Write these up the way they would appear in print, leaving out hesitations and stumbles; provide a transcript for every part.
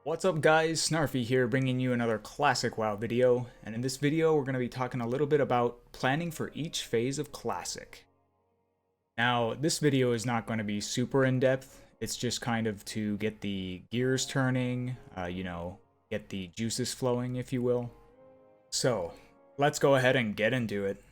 What's up guys, Snarfy here bringing you another classic WoW video, and in this video we're going to be talking a little bit about planning for each phase of Classic. Now this video is not going to be super in-depth, it's just kind of to get the gears turning, get the juices flowing if you will. So let's go ahead and get into it.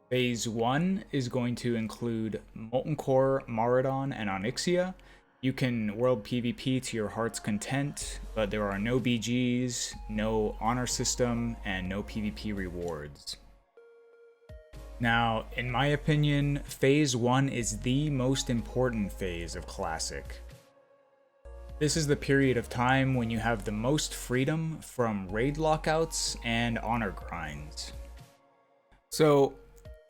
Phase 1 is going to include Molten Core, Maraudon, and Onyxia. You can world PvP to your heart's content, but there are no BGs, no honor system, and no PvP rewards. Now, in my opinion, Phase 1 is the most important phase of Classic. This is the period of time when you have the most freedom from raid lockouts and honor grinds. So,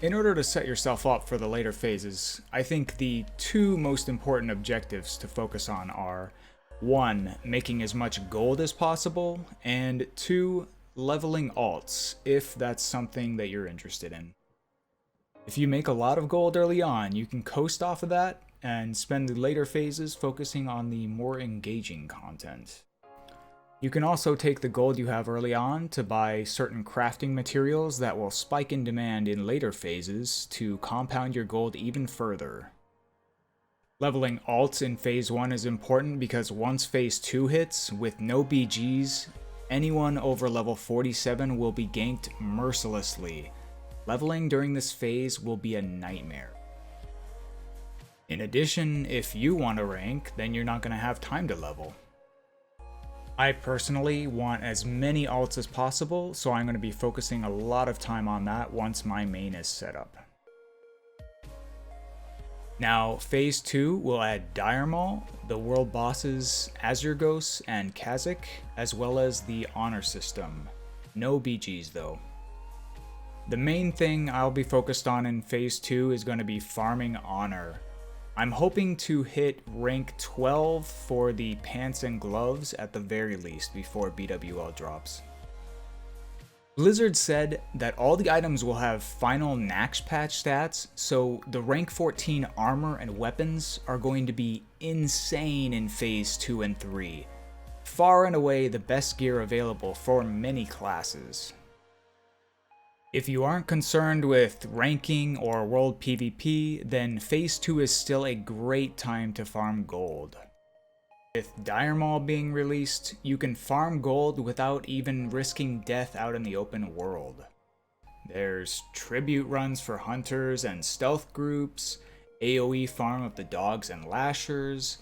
in order to set yourself up for the later phases, I think the two most important objectives to focus on are 1. Making as much gold as possible, and 2. Leveling alts, if that's something that you're interested in. If you make a lot of gold early on, you can coast off of that and spend the later phases focusing on the more engaging content. You can also take the gold you have early on to buy certain crafting materials that will spike in demand in later phases to compound your gold even further. Leveling alts in Phase 1 is important because once Phase 2 hits, with no BGs, anyone over level 47 will be ganked mercilessly. Leveling during this phase will be a nightmare. In addition, if you want to rank, then you're not going to have time to level. I personally want as many alts as possible, so I'm going to be focusing a lot of time on that once my main is set up. Now, Phase 2 will add Dire Maul, the world bosses Azurgos and Kha'Zix, as well as the honor system. No BGs though. The main thing I'll be focused on in Phase 2 is going to be farming honor. I'm hoping to hit rank 12 for the pants and gloves at the very least before BWL drops. Blizzard said that all the items will have final Nax patch stats, so the rank 14 armor and weapons are going to be insane in Phase 2 and 3. Far and away the best gear available for many classes. If you aren't concerned with ranking or world PvP, then Phase 2 is still a great time to farm gold. With Dire Maul being released, you can farm gold without even risking death out in the open world. There's tribute runs for hunters and stealth groups, AoE farm of the dogs and lashers,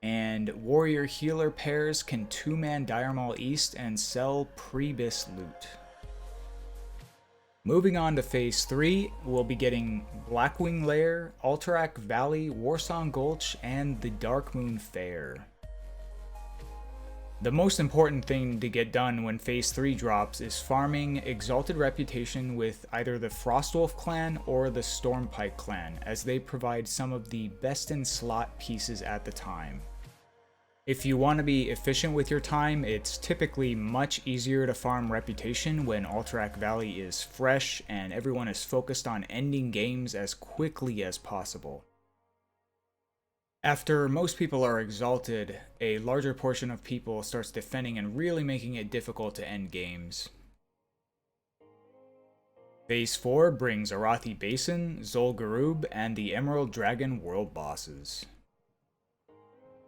and warrior healer pairs can 2-man Dire Maul East and sell pre-bis loot. Moving on to Phase 3, we'll be getting Blackwing Lair, Alterac Valley, Warsong Gulch, and the Darkmoon Fair. The most important thing to get done when Phase 3 drops is farming Exalted Reputation with either the Frostwolf clan or the Stormpike clan, as they provide some of the best in slot pieces at the time. If you want to be efficient with your time, it's typically much easier to farm Reputation when Alterac Valley is fresh and everyone is focused on ending games as quickly as possible. After most people are exalted, a larger portion of people starts defending and really making it difficult to end games. Phase 4 brings Arathi Basin, Zul'Gurub, and the Emerald Dragon world bosses.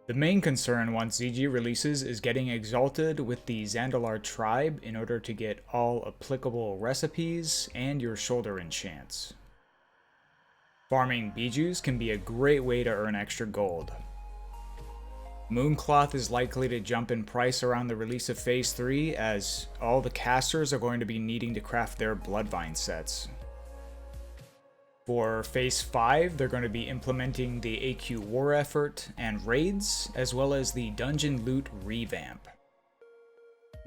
The main concern once ZG releases is getting exalted with the Zandalar tribe in order to get all applicable recipes and your shoulder enchants. Farming Bijus can be a great way to earn extra gold. Mooncloth is likely to jump in price around the release of Phase 3 as all the casters are going to be needing to craft their Bloodvine sets. For Phase 5, they're going to be implementing the AQ War Effort and raids, as well as the Dungeon Loot Revamp.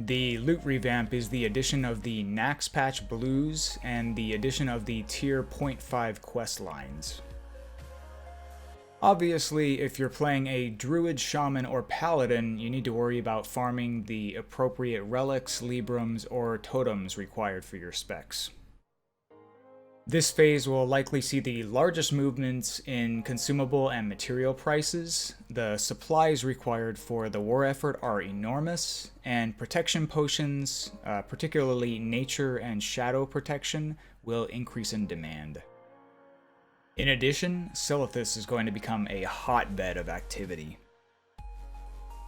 The Loot Revamp is the addition of the Nax Patch Blues and the addition of the Tier 0.5 quest lines. Obviously, if you're playing a Druid, Shaman, or Paladin, you need to worry about farming the appropriate relics, librams, or totems required for your specs. This phase will likely see the largest movements in consumable and material prices. The supplies required for the war effort are enormous, and protection potions, particularly nature and shadow protection, will increase in demand. In addition, Silithus is going to become a hotbed of activity.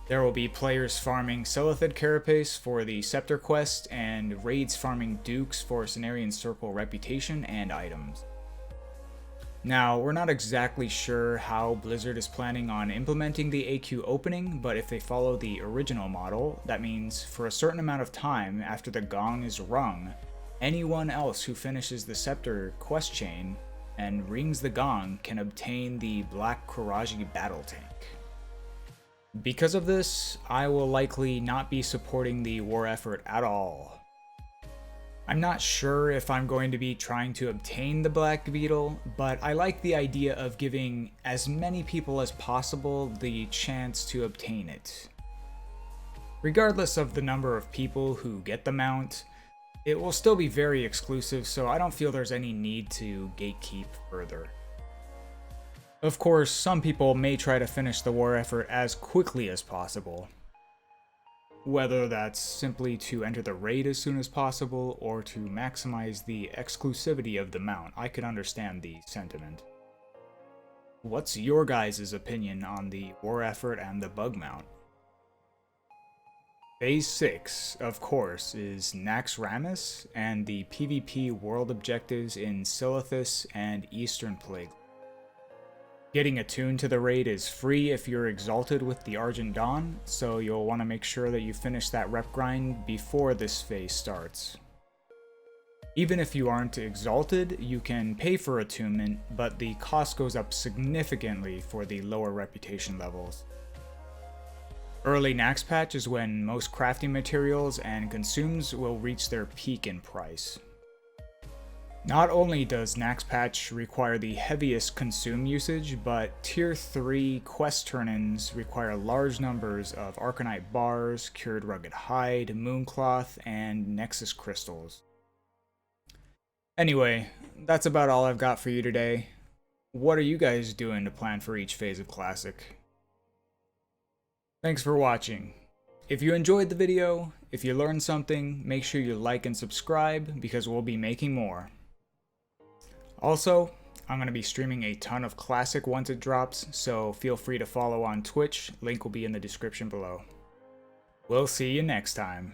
There will be players farming Silithid Carapace for the Scepter quest, and raids farming Dukes for Cenarian Circle reputation and items. Now, we're not exactly sure how Blizzard is planning on implementing the AQ opening, but if they follow the original model, that means for a certain amount of time after the gong is rung, anyone else who finishes the Scepter quest chain and rings the gong can obtain the Black Kuraji battle tank. Because of this, I will likely not be supporting the war effort at all. I'm not sure if I'm going to be trying to obtain the Black Beetle, but I like the idea of giving as many people as possible the chance to obtain it. Regardless of the number of people who get the mount, it will still be very exclusive, so I don't feel there's any need to gatekeep further. Of course, some people may try to finish the war effort as quickly as possible. Whether that's simply to enter the raid as soon as possible or to maximize the exclusivity of the mount, I can understand the sentiment. What's your guys' opinion on the war effort and the bug mount? Phase 6, of course, is Naxxramas and the PvP world objectives in Silithus and Eastern Plague. Getting attuned to the raid is free if you're exalted with the Argent Dawn, so you'll want to make sure that you finish that rep grind before this phase starts. Even if you aren't exalted, you can pay for attunement, but the cost goes up significantly for the lower reputation levels. Early Naxx patch is when most crafting materials and consumes will reach their peak in price. Not only does Naxx patch require the heaviest consume usage, but tier 3 quest turn-ins require large numbers of Arcanite bars, Cured Rugged Hide, Mooncloth, and Nexus crystals. Anyway, that's about all I've got for you today. What are you guys doing to plan for each phase of Classic? Thanks for watching. If you enjoyed the video, if you learned something, make sure you like and subscribe because we'll be making more. Also, I'm going to be streaming a ton of Classic once it drops, so feel free to follow on Twitch, link will be in the description below. We'll see you next time.